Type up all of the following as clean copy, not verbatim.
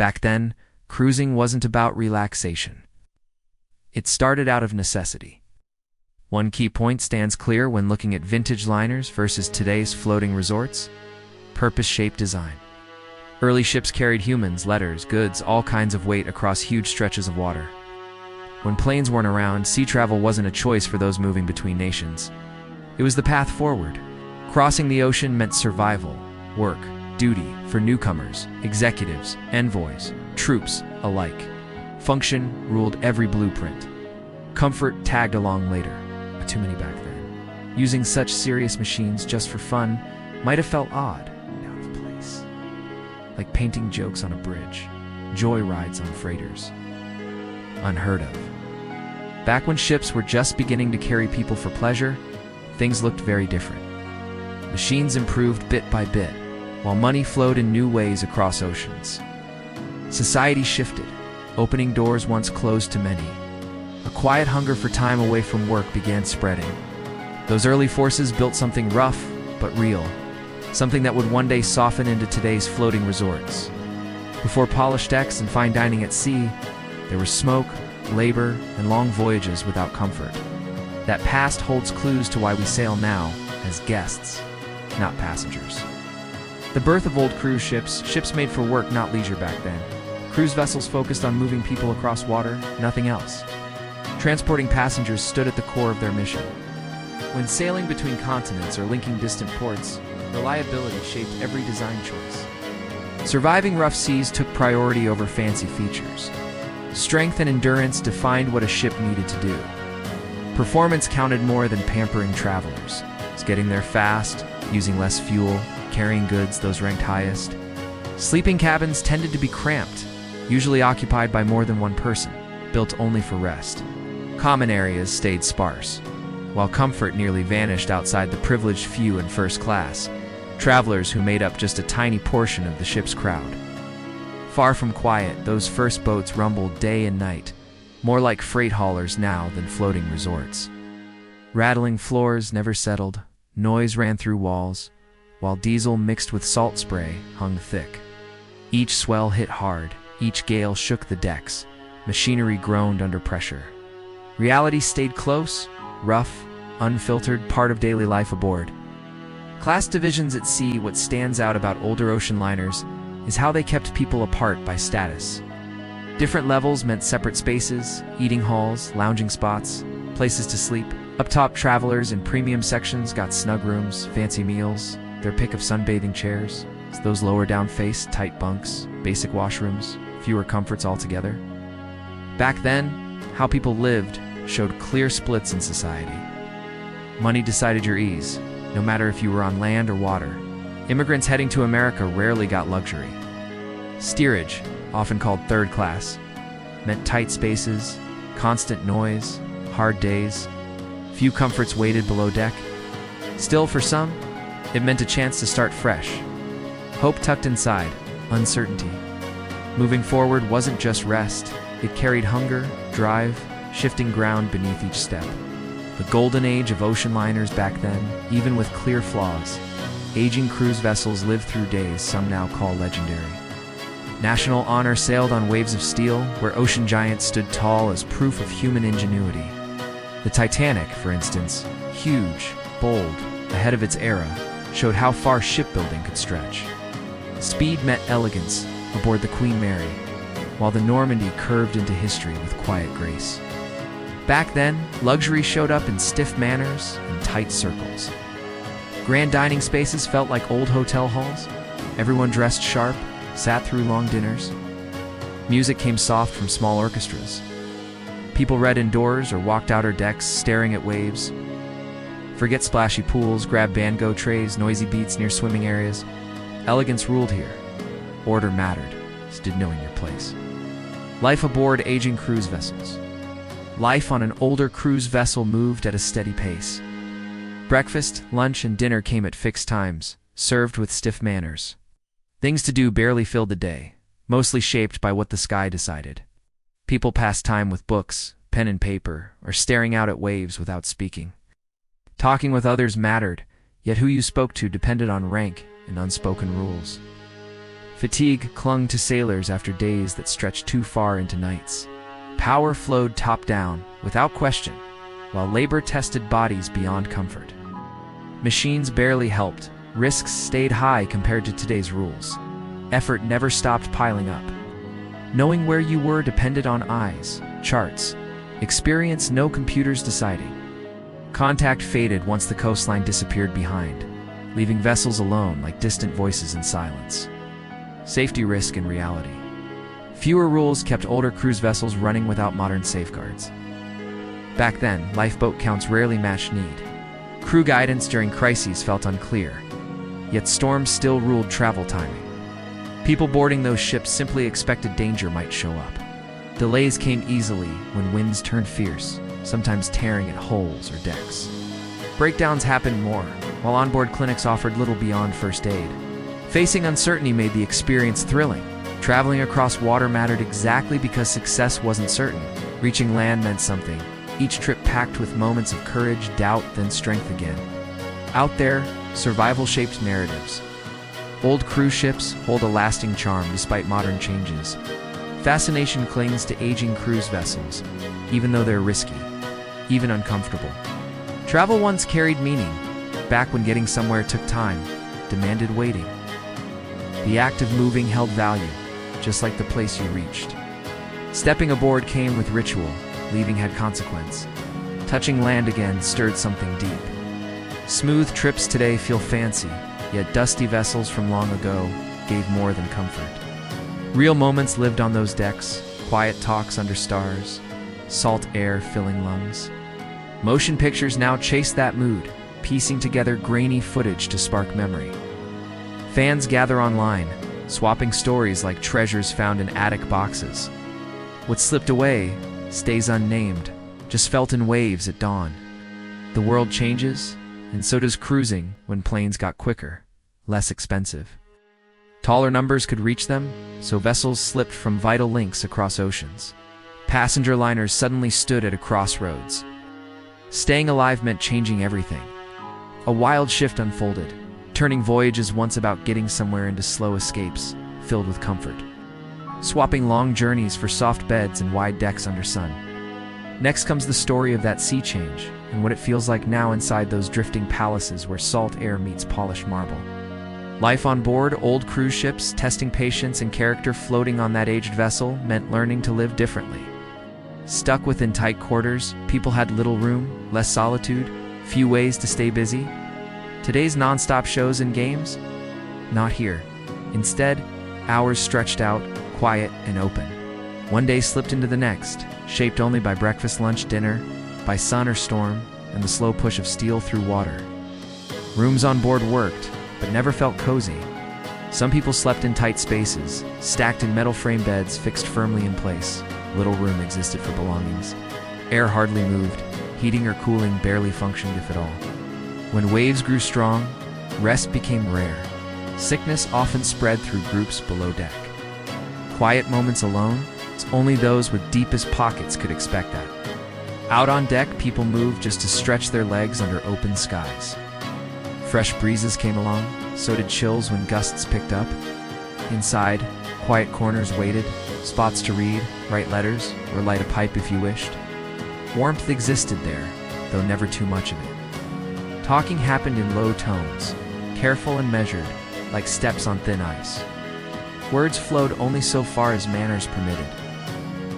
Back then, cruising wasn't about relaxation. It started out of necessity. One key point stands clear when looking at vintage liners versus today's floating resorts: purpose-shaped design. Early ships carried humans, letters, goods, all kinds of weight across huge stretches of water. When planes weren't around, sea travel wasn't a choice for those moving between nations. It was the path forward. Crossing the ocean meant survival, work, duty for newcomers, executives, envoys, troops alike. Function ruled every blueprint. Comfort tagged along later. But too many back then. Using such serious machines just for fun might have felt odd and out of place. Like painting jokes on a bridge, joy rides on freighters. Unheard of. Back when ships were just beginning to carry people for pleasure, things looked very different. Machines improved bit by bit, while money flowed in new ways across oceans. Society shifted, opening doors once closed to many. A quiet hunger for time away from work began spreading. Those early forces built something rough, but real. Something that would one day soften into today's floating resorts. Before polished decks and fine dining at sea, there was smoke, labor, and long voyages without comfort. That past holds clues to why we sail now as guests, not passengers. The birth of old cruise ships, ships made for work, not leisure back then. Cruise vessels focused on moving people across water, nothing else. Transporting passengers stood at the core of their mission. When sailing between continents or linking distant ports, reliability shaped every design choice. Surviving rough seas took priority over fancy features. Strength and endurance defined what a ship needed to do. Performance counted more than pampering travelers. It's getting there fast, using less fuel, carrying goods, those ranked highest. Sleeping cabins tended to be cramped, usually occupied by more than one person, built only for rest. Common areas stayed sparse, while comfort nearly vanished outside the privileged few in first class, travelers who made up just a tiny portion of the ship's crowd. Far from quiet, those first boats rumbled day and night, more like freight haulers now than floating resorts. Rattling floors never settled, noise ran through walls, while diesel mixed with salt spray hung thick. Each swell hit hard, each gale shook the decks, machinery groaned under pressure. Reality stayed close, rough, unfiltered, part of daily life aboard. Class divisions at sea. What stands out about older ocean liners is how they kept people apart by status. Different levels meant separate spaces, eating halls, lounging spots, places to sleep. Up top, travelers in premium sections got snug rooms, fancy meals, their pick of sunbathing chairs. Those lower down faced tight bunks, basic washrooms, fewer comforts altogether. Back then, how people lived showed clear splits in society. Money decided your ease, no matter if you were on land or water. Immigrants heading to America rarely got luxury. Steerage, often called third class, meant tight spaces, constant noise, hard days. Few comforts waited below deck. Still, for some, it meant a chance to start fresh. Hope tucked inside, uncertainty. Moving forward wasn't just rest, it carried hunger, drive, shifting ground beneath each step. The golden age of ocean liners back then, even with clear flaws. Aging cruise vessels lived through days some now call legendary. National honor sailed on waves of steel, where ocean giants stood tall as proof of human ingenuity. The Titanic, for instance, huge, bold, ahead of its era, showed how far shipbuilding could stretch. Speed met elegance aboard the Queen Mary, while the Normandy curved into history with quiet grace. Back then, luxury showed up in stiff manners and tight circles. Grand dining spaces felt like old hotel halls. Everyone dressed sharp, sat through long dinners. Music came soft from small orchestras. People read indoors or walked outer decks, staring at waves. Forget splashy pools, grab bango trays, noisy beats near swimming areas. Elegance ruled here. Order mattered, as did knowing your place. Life aboard aging cruise vessels. Life on an older cruise vessel moved at a steady pace. Breakfast, lunch, and dinner came at fixed times, served with stiff manners. Things to do barely filled the day, mostly shaped by what the sky decided. People passed time with books, pen and paper, or staring out at waves without speaking. Talking with others mattered, yet who you spoke to depended on rank and unspoken rules. Fatigue clung to sailors after days that stretched too far into nights. Power flowed top down, without question, while labor tested bodies beyond comfort. Machines barely helped, risks stayed high compared to today's rules. Effort never stopped piling up. Knowing where you were depended on eyes, charts, experience, no computers deciding. Contact faded once the coastline disappeared behind, leaving vessels alone like distant voices in silence. Safety risk in reality. Fewer rules kept older cruise vessels running without modern safeguards. Back then, lifeboat counts rarely matched need. Crew guidance during crises felt unclear, yet storms still ruled travel timing. People boarding those ships simply expected danger might show up. Delays came easily when winds turned fierce, sometimes tearing at hulls or decks. Breakdowns happened more, while onboard clinics offered little beyond first aid. Facing uncertainty made the experience thrilling. Traveling across water mattered exactly because success wasn't certain. Reaching land meant something, each trip packed with moments of courage, doubt, then strength again. Out there, survival shaped narratives. Old cruise ships hold a lasting charm despite modern changes. Fascination clings to aging cruise vessels, even though they're risky, even uncomfortable. Travel once carried meaning, back when getting somewhere took time, demanded waiting. The act of moving held value, just like the place you reached. Stepping aboard came with ritual, leaving had consequence. Touching land again stirred something deep. Smooth trips today feel fancy, yet dusty vessels from long ago gave more than comfort. Real moments lived on those decks, quiet talks under stars, salt air filling lungs. Motion pictures now chase that mood, piecing together grainy footage to spark memory. Fans gather online, swapping stories like treasures found in attic boxes. What slipped away stays unnamed, just felt in waves at dawn. The world changes, and so does cruising when planes got quicker, less expensive. Taller numbers could reach them, so vessels slipped from vital links across oceans. Passenger liners suddenly stood at a crossroads. Staying alive meant changing everything. A wild shift unfolded, turning voyages once about getting somewhere into slow escapes, filled with comfort. Swapping long journeys for soft beds and wide decks under sun. Next comes the story of that sea change, and what it feels like now inside those drifting palaces where salt air meets polished marble. Life on board old cruise ships, testing patience and character floating on that aged vessel, meant learning to live differently. Stuck within tight quarters, people had little room, less solitude, few ways to stay busy. Today's non-stop shows and games? Not here. Instead, hours stretched out, quiet and open. One day slipped into the next, shaped only by breakfast, lunch, dinner, by sun or storm, and the slow push of steel through water. Rooms on board worked, but never felt cozy. Some people slept in tight spaces, stacked in metal frame beds fixed firmly in place. Little room existed for belongings. Air hardly moved, heating or cooling barely functioned if at all. When waves grew strong, rest became rare. Sickness often spread through groups below deck. Quiet moments alone, it's only those with deepest pockets could expect that. Out on deck, people moved just to stretch their legs under open skies. Fresh breezes came along, so did chills when gusts picked up. Inside, quiet corners waited, spots to read, write letters, or light a pipe if you wished. Warmth existed there, though never too much of it. Talking happened in low tones, careful and measured, like steps on thin ice. Words flowed only so far as manners permitted.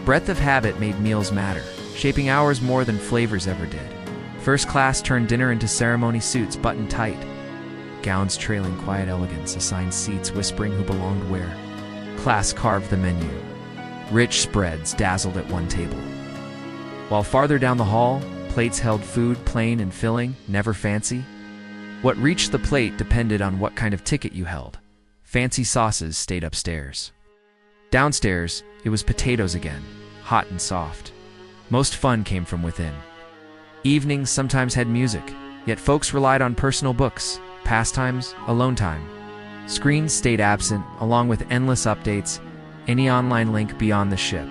Breadth of habit made meals matter, shaping hours more than flavors ever did. First class turned dinner into ceremony suits buttoned tight. Gowns trailing quiet elegance, assigned seats whispering who belonged where. Class carved the menu. Rich spreads dazzled at one table. While farther down the hall, plates held food plain and filling, never fancy. What reached the plate depended on what kind of ticket you held. Fancy sauces stayed upstairs. Downstairs, it was potatoes again, hot and soft. Most fun came from within. Evenings sometimes had music, yet folks relied on personal books, pastimes, alone time. Screens stayed absent, along with endless updates, any online link beyond the ship.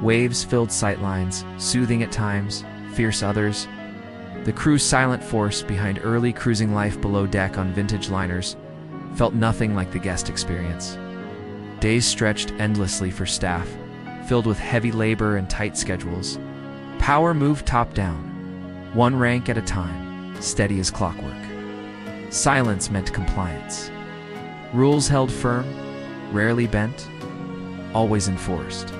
Waves filled sightlines, soothing at times, fierce others. The crew's silent force behind early cruising life below deck on vintage liners felt nothing like the guest experience. Days stretched endlessly for staff, filled with heavy labor and tight schedules. Power moved top down, one rank at a time, steady as clockwork. Silence meant compliance. Rules held firm, rarely bent, always enforced.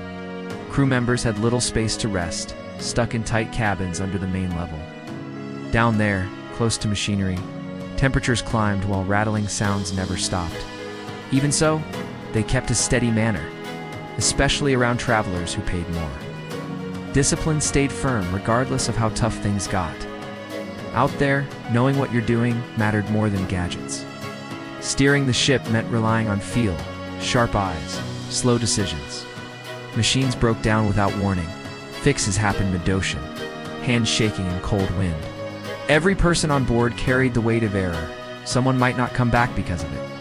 Crew members had little space to rest, stuck in tight cabins under the main level. Down there, close to machinery, temperatures climbed while rattling sounds never stopped. Even so, they kept a steady manner, especially around travelers who paid more. Discipline stayed firm regardless of how tough things got. Out there, knowing what you're doing mattered more than gadgets. Steering the ship meant relying on feel, sharp eyes, slow decisions. Machines broke down without warning. Fixes happened mid-ocean, hands shaking in cold wind. Every person on board carried the weight of error. Someone might not come back because of it.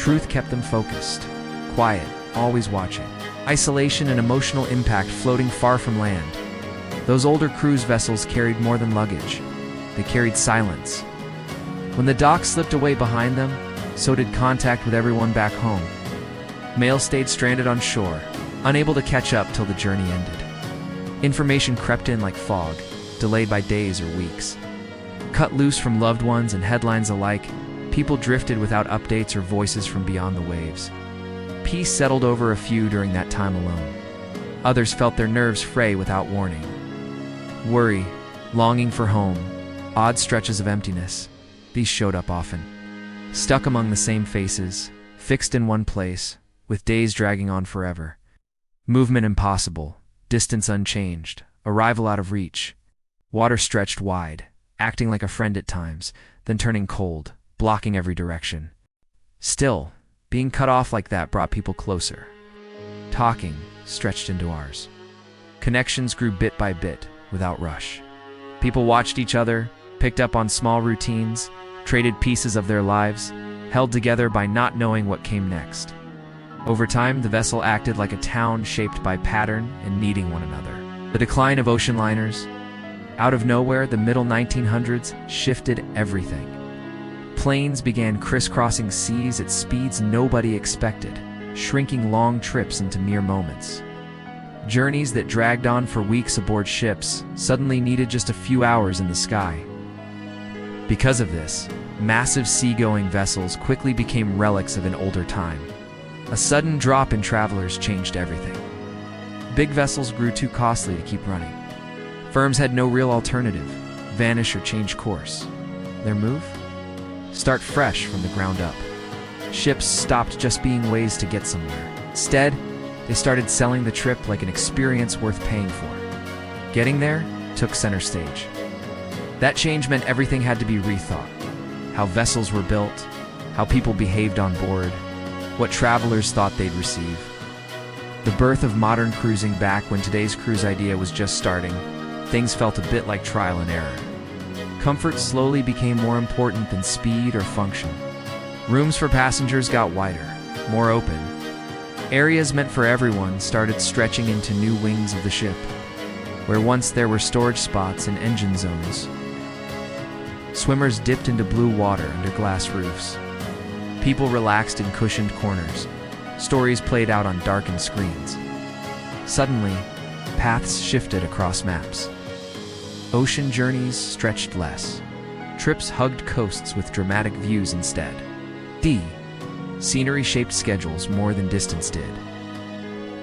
Truth kept them focused, quiet, always watching. Isolation and emotional impact floating far from land. Those older cruise vessels carried more than luggage. They carried silence. When the dock slipped away behind them, so did contact with everyone back home. Mail stayed stranded on shore, unable to catch up till the journey ended. Information crept in like fog, delayed by days or weeks. Cut loose from loved ones and headlines alike, people drifted without updates or voices from beyond the waves. Peace settled over a few during that time alone. Others felt their nerves fray without warning. Worry, longing for home, odd stretches of emptiness, these showed up often. Stuck among the same faces, fixed in one place, with days dragging on forever. Movement impossible, distance unchanged, arrival out of reach. Water stretched wide, acting like a friend at times, then turning cold, blocking every direction. Still, being cut off like that brought people closer. Talking stretched into ours. Connections grew bit by bit, without rush. People watched each other, picked up on small routines, traded pieces of their lives, held together by not knowing what came next. Over time, the vessel acted like a town shaped by pattern and needing one another. The decline of ocean liners. Out of nowhere, the middle 1900s shifted everything. Planes began crisscrossing seas at speeds nobody expected, shrinking long trips into mere moments. Journeys that dragged on for weeks aboard ships suddenly needed just a few hours in the sky. Because of this, massive seagoing vessels quickly became relics of an older time. A sudden drop in travelers changed everything. Big vessels grew too costly to keep running. Firms had no real alternative, vanish or change course. Their move? Start fresh from the ground up. Ships stopped just being ways to get somewhere. Instead, they started selling the trip like an experience worth paying for. Getting there took center stage. That change meant everything had to be rethought. How vessels were built, how people behaved on board, what travelers thought they'd receive. The birth of modern cruising back when today's cruise idea was just starting, things felt a bit like trial and error. Comfort slowly became more important than speed or function. Rooms for passengers got wider, more open. Areas meant for everyone started stretching into new wings of the ship, where once there were storage spots and engine zones. Swimmers dipped into blue water under glass roofs. People relaxed in cushioned corners. Stories played out on darkened screens. Suddenly, paths shifted across maps. Ocean journeys stretched less. Trips hugged coasts with dramatic views instead. Scenery shaped schedules more than distance did.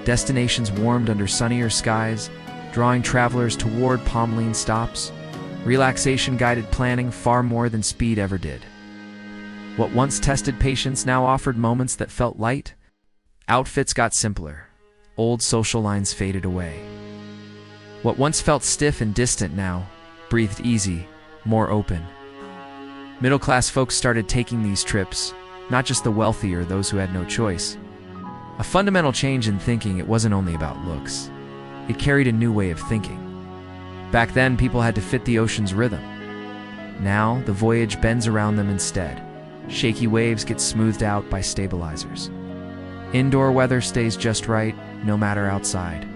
Destinations warmed under sunnier skies, drawing travelers toward palm-lean stops. Relaxation guided planning far more than speed ever did. What once tested patience now offered moments that felt light. Outfits got simpler. Old social lines faded away. What once felt stiff and distant now breathed easy, more open. Middle-class folks started taking these trips, not just the wealthy or those who had no choice. A fundamental change in thinking. It wasn't only about looks. It carried a new way of thinking. Back then, people had to fit the ocean's rhythm. Now, the voyage bends around them instead. Shaky waves get smoothed out by stabilizers. Indoor weather stays just right, no matter outside.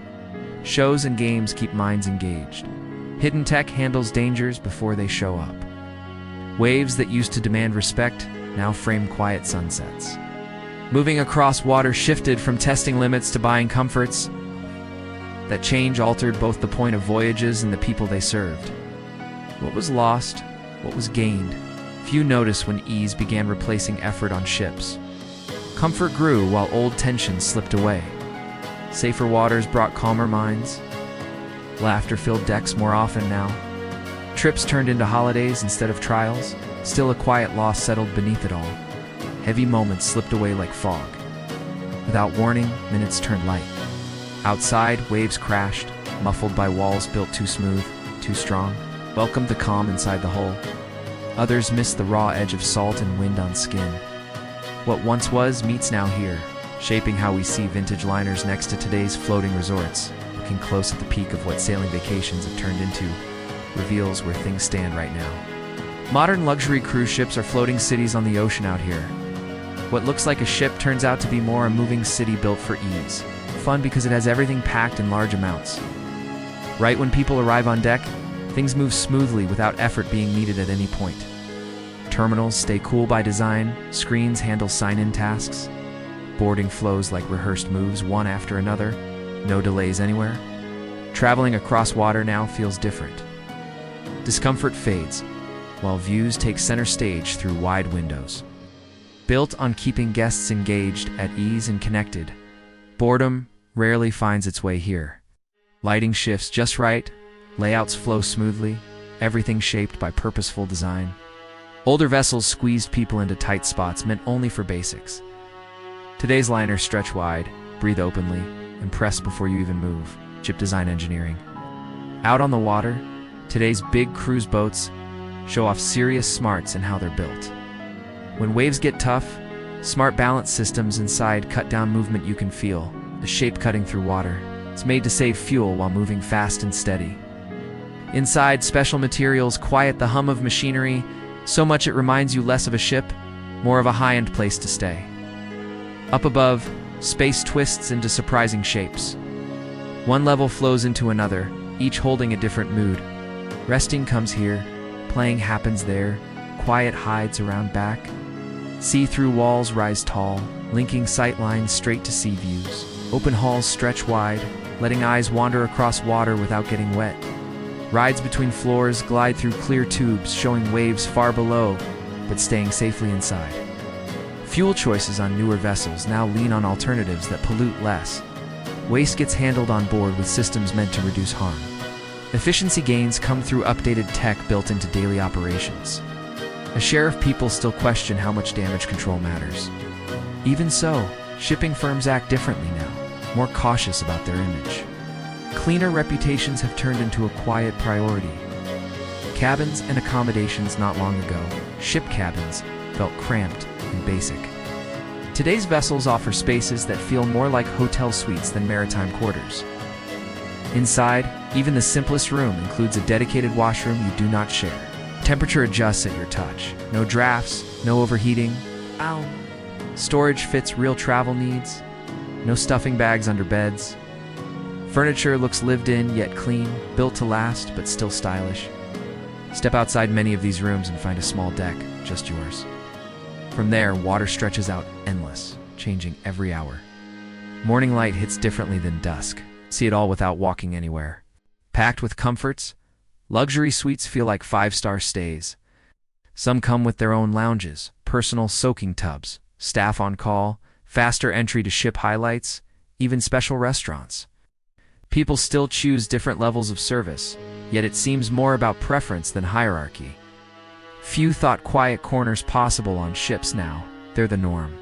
Shows and games keep minds engaged. Hidden tech handles dangers before they show up. Waves that used to demand respect now frame quiet sunsets. Moving across water shifted from testing limits to buying comforts. That change altered both the point of voyages and the people they served. What was lost, what was gained? Few noticed when ease began replacing effort on ships. Comfort grew while old tensions slipped away. Safer waters brought calmer minds. Laughter filled decks more often now. Trips turned into holidays instead of trials. Still a quiet loss settled beneath it all. Heavy moments slipped away like fog. Without warning, minutes turned light. Outside, waves crashed, muffled by walls built too smooth, too strong. Welcomed the calm inside the hull. Others missed the raw edge of salt and wind on skin. What once was meets now here, shaping how we see vintage liners next to today's floating resorts. Looking close at the peak of what sailing vacations have turned into, reveals where things stand right now. Modern luxury cruise ships are floating cities on the ocean out here. What looks like a ship turns out to be more a moving city built for ease. Fun because it has everything packed in large amounts. Right when people arrive on deck, things move smoothly without effort being needed at any point. Terminals stay cool by design, screens handle sign-in tasks. Boarding flows like rehearsed moves one after another, no delays anywhere. Traveling across water now feels different. Discomfort fades, while views take center stage through wide windows. Built on keeping guests engaged, at ease and connected, boredom rarely finds its way here. Lighting shifts just right, layouts flow smoothly, everything shaped by purposeful design. Older vessels squeezed people into tight spots meant only for basics. Today's liners stretch wide, breathe openly, and press before you even move. Ship design engineering. Out on the water, today's big cruise boats show off serious smarts in how they're built. When waves get tough, smart balance systems inside cut down movement you can feel, the shape cutting through water. It's made to save fuel while moving fast and steady. Inside, special materials quiet the hum of machinery, so much it reminds you less of a ship, more of a high-end place to stay. Up above, space twists into surprising shapes. One level flows into another, each holding a different mood. Resting comes here, playing happens there, quiet hides around back. See-through walls rise tall, linking sight lines straight to sea views. Open halls stretch wide, letting eyes wander across water without getting wet. Rides between floors glide through clear tubes, showing waves far below, but staying safely inside. Fuel choices on newer vessels now lean on alternatives that pollute less. Waste gets handled on board with systems meant to reduce harm. Efficiency gains come through updated tech built into daily operations. A share of people still question how much damage control matters. Even so, shipping firms act differently now, more cautious about their image. Cleaner reputations have turned into a quiet priority. Cabins and accommodations not long ago, ship cabins, felt cramped and basic. Today's vessels offer spaces that feel more like hotel suites than maritime quarters. Inside, even the simplest room includes a dedicated washroom you do not share. Temperature adjusts at your touch. No drafts, no overheating. Ow! Storage fits real travel needs. No stuffing bags under beds. Furniture looks lived in yet clean, built to last but still stylish. Step outside many of these rooms and find a small deck, just yours. From there, water stretches out endless, changing every hour. Morning light hits differently than dusk. See it all without walking anywhere. Packed with comforts, luxury suites feel like five-star stays. Some come with their own lounges, personal soaking tubs, staff on call, faster entry to ship highlights, even special restaurants. People still choose different levels of service, yet it seems more about preference than hierarchy. Few thought quiet corners possible on ships now, they're the norm.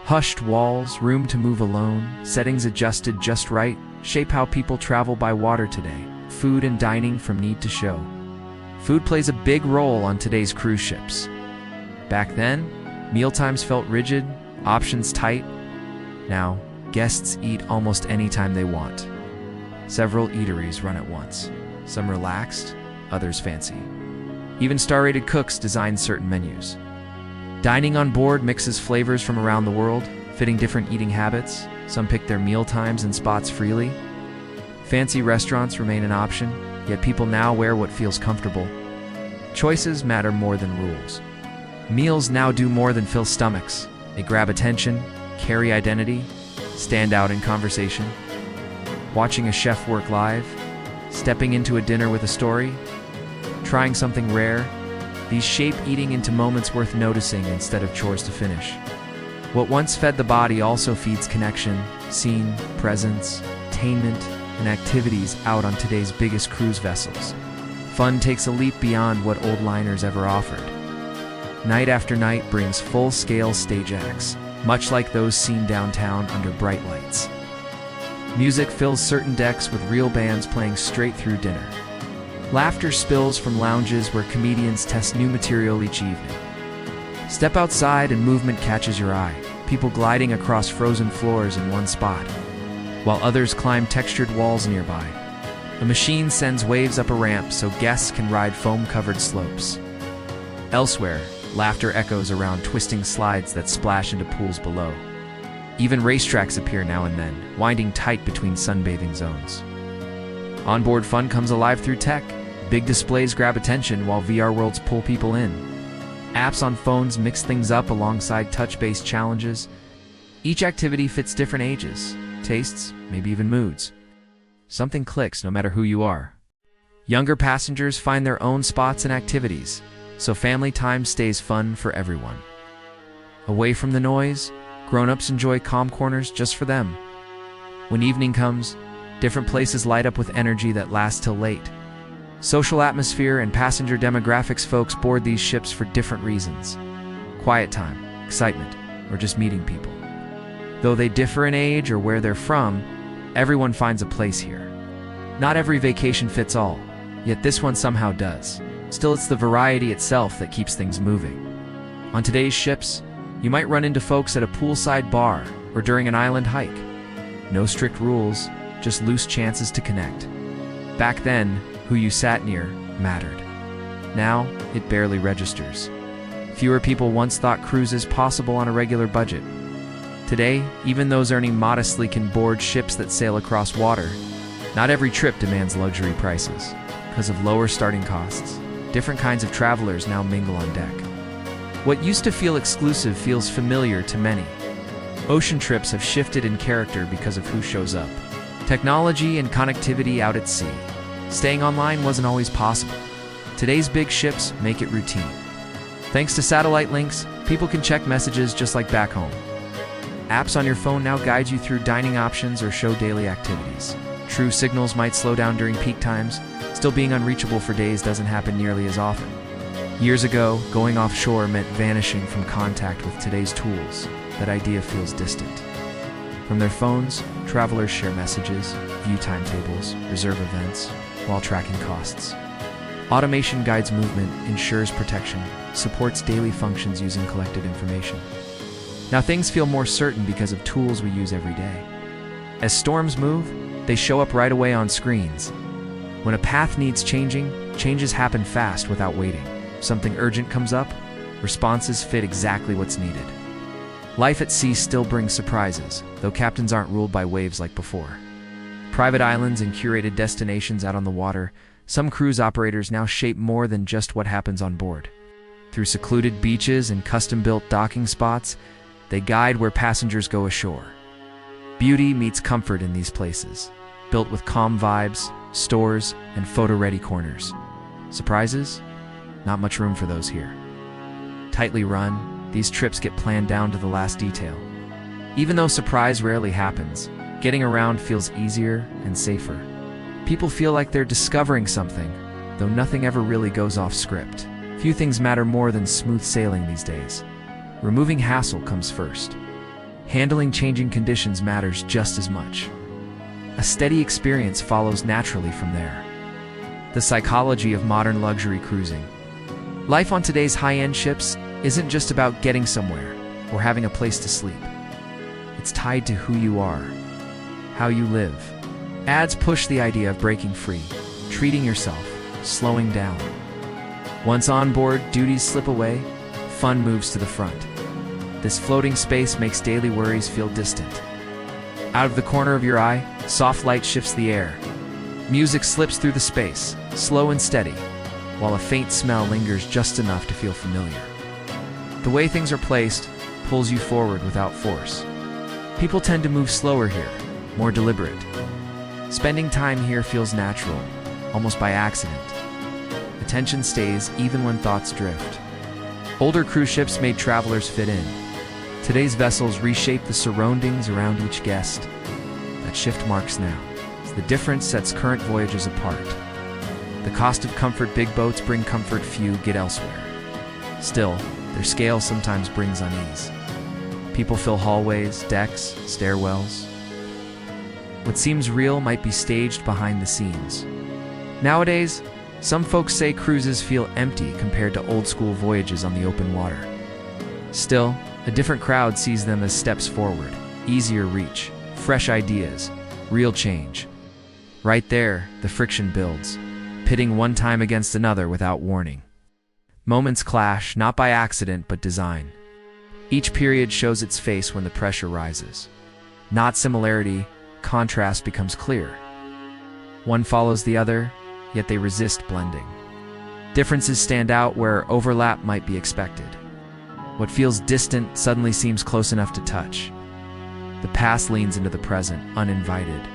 Hushed walls, room to move alone, settings adjusted just right, shape how people travel by water today. Food and dining from need to show. Food plays a big role on today's cruise ships. Back then, mealtimes felt rigid, options tight. Now, guests eat almost any time they want. Several eateries run at once. Some relaxed, others fancy. Even star-rated cooks design certain menus. Dining on board mixes flavors from around the world, fitting different eating habits. Some pick their meal times and spots freely. Fancy restaurants remain an option, yet people now wear what feels comfortable. Choices matter more than rules. Meals now do more than fill stomachs. They grab attention, carry identity, stand out in conversation. Watching a chef work live, stepping into a dinner with a story, trying something rare, these shape eating into moments worth noticing instead of chores to finish. What once fed the body also feeds connection, scene, presence, attainment, and activities out on today's biggest cruise vessels. Fun takes a leap beyond what old liners ever offered. Night after night brings full-scale stage acts, much like those seen downtown under bright lights. Music fills certain decks with real bands playing straight through dinner. Laughter spills from lounges where comedians test new material each evening. Step outside and movement catches your eye, people gliding across frozen floors in one spot, while others climb textured walls nearby. A machine sends waves up a ramp so guests can ride foam-covered slopes. Elsewhere, laughter echoes around twisting slides that splash into pools below. Even racetracks appear now and then, winding tight between sunbathing zones. Onboard fun comes alive through tech. Big displays grab attention while VR worlds pull people in. Apps on phones mix things up alongside touch-based challenges. Each activity fits different ages, tastes, maybe even moods. Something clicks no matter who you are. Younger passengers find their own spots and activities, so family time stays fun for everyone. Away from the noise, grown-ups enjoy calm corners just for them. When evening comes, different places light up with energy that lasts till late. Social atmosphere and passenger demographics. Folks board these ships for different reasons. Quiet time, excitement, or just meeting people. Though they differ in age or where they're from, everyone finds a place here. Not every vacation fits all, yet this one somehow does. Still, it's the variety itself that keeps things moving. On today's ships, you might run into folks at a poolside bar or during an island hike. No strict rules, just loose chances to connect. Back then, who you sat near mattered. Now, it barely registers. Fewer people once thought cruises possible on a regular budget. Today, even those earning modestly can board ships that sail across water. Not every trip demands luxury prices. Because of lower starting costs, different kinds of travelers now mingle on deck. What used to feel exclusive feels familiar to many. Ocean trips have shifted in character because of who shows up. Technology and connectivity out at sea. Staying online wasn't always possible. Today's big ships make it routine. Thanks to satellite links, people can check messages just like back home. Apps on your phone now guide you through dining options or show daily activities. True signals might slow down during peak times. Still, being unreachable for days doesn't happen nearly as often. Years ago, going offshore meant vanishing from contact with today's tools. That idea feels distant. From their phones, travelers share messages, view timetables, reserve events, while tracking costs. Automation guides movement, ensures protection, supports daily functions using collected information. Now things feel more certain because of tools we use every day. As storms move, they show up right away on screens. When a path needs changing, changes happen fast without waiting. Something urgent comes up, responses fit exactly what's needed. Life at sea still brings surprises, though captains aren't ruled by waves like before. Private islands and curated destinations out on the water, some cruise operators now shape more than just what happens on board. Through secluded beaches and custom-built docking spots, they guide where passengers go ashore. Beauty meets comfort in these places, built with calm vibes, stores, and photo-ready corners. Surprises? Not much room for those here. Tightly run, these trips get planned down to the last detail. Even though surprise rarely happens, getting around feels easier and safer. People feel like they're discovering something, though nothing ever really goes off script. Few things matter more than smooth sailing these days. Removing hassle comes first. Handling changing conditions matters just as much. A steady experience follows naturally from there. The psychology of modern luxury cruising. Life on today's high-end ships isn't just about getting somewhere or having a place to sleep. It's tied to who you are, how you live. Ads push the idea of breaking free, treating yourself, slowing down. Once on board, duties slip away, fun moves to the front. This floating space makes daily worries feel distant. Out of the corner of your eye, soft light shifts the air. Music slips through the space, slow and steady, while a faint smell lingers just enough to feel familiar. The way things are placed pulls you forward without force. People tend to move slower here, more deliberate. Spending time here feels natural, almost by accident. Attention stays even when thoughts drift. Older cruise ships made travelers fit in. Today's vessels reshape the surroundings around each guest. That shift marks now. The difference sets current voyages apart. The cost of comfort big boats bring comfort few get elsewhere. Still, their scale sometimes brings unease. People fill hallways, decks, stairwells. What seems real might be staged behind the scenes. Nowadays, some folks say cruises feel empty compared to old-school voyages on the open water. Still, a different crowd sees them as steps forward, easier reach, fresh ideas, real change. Right there, the friction builds, pitting one time against another without warning. Moments clash, not by accident but design. Each period shows its face when the pressure rises. Not similarity, contrast becomes clear. One follows the other, yet they resist blending. Differences stand out where overlap might be expected. What feels distant suddenly seems close enough to touch. The past leans into the present, uninvited.